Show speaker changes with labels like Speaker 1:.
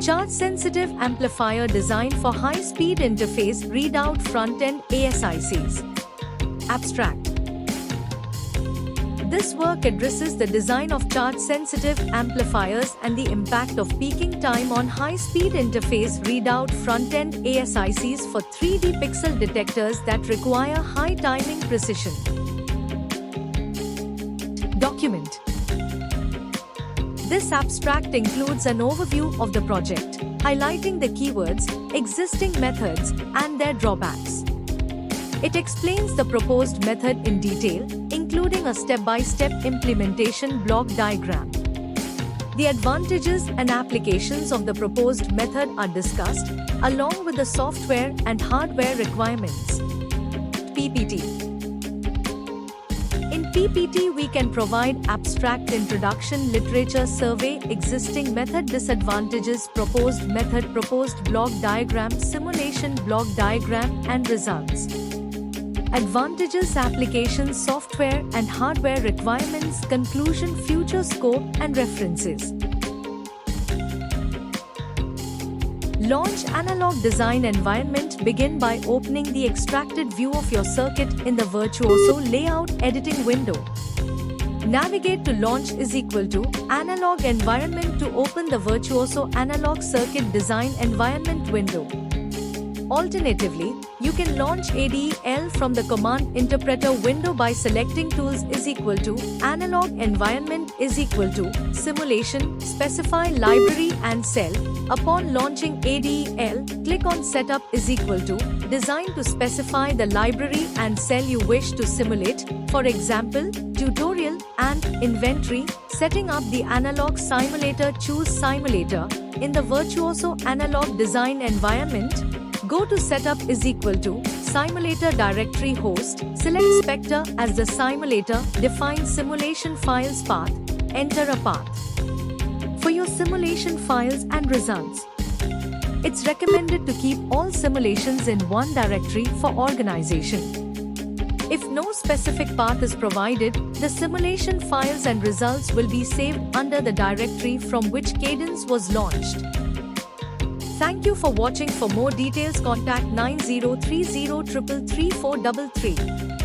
Speaker 1: Charge-sensitive amplifier designed for high-speed interface readout front-end ASICs. Abstract. This work addresses the design of charge-sensitive amplifiers and the impact of peaking time on high-speed interface readout front-end ASICs for 3D pixel detectors that require high timing precision. Document. This abstract includes an overview of the project, highlighting the keywords, existing methods, and their drawbacks. It explains the proposed method in detail, including a step-by-step implementation block diagram. The advantages and applications of the proposed method are discussed, along with the software and hardware requirements. PPT. In PPT, we can provide abstract introduction, literature survey, existing method, disadvantages, proposed method, proposed block diagram, simulation block diagram, and results. Advantages, applications, software and hardware requirements, conclusion, future scope, and references. Launch analog design environment. Begin by opening the extracted view of your circuit in the Virtuoso layout editing window. Navigate to Launch = Analog Environment to open the Virtuoso Analog Circuit Design Environment window. Alternatively, you can launch ADEL from the Command Interpreter window by selecting Tools = Analog Environment = Simulation, specify Library and Cell. Upon launching ADEL, click on Setup = Design to specify the library and cell you wish to simulate, for example, Tutorial and Inventory. Setting up the analog simulator. Choose Simulator. In the Virtuoso Analog Design Environment, go to Setup = Simulator Directory Host, select Spectre as the simulator, define simulation files path, enter a path for your simulation files and results. It's recommended to keep all simulations in one directory for organization. If no specific path is provided, the simulation files and results will be saved under the directory from which Cadence was launched. Thank you for watching. For more details, contact 9030 333 433.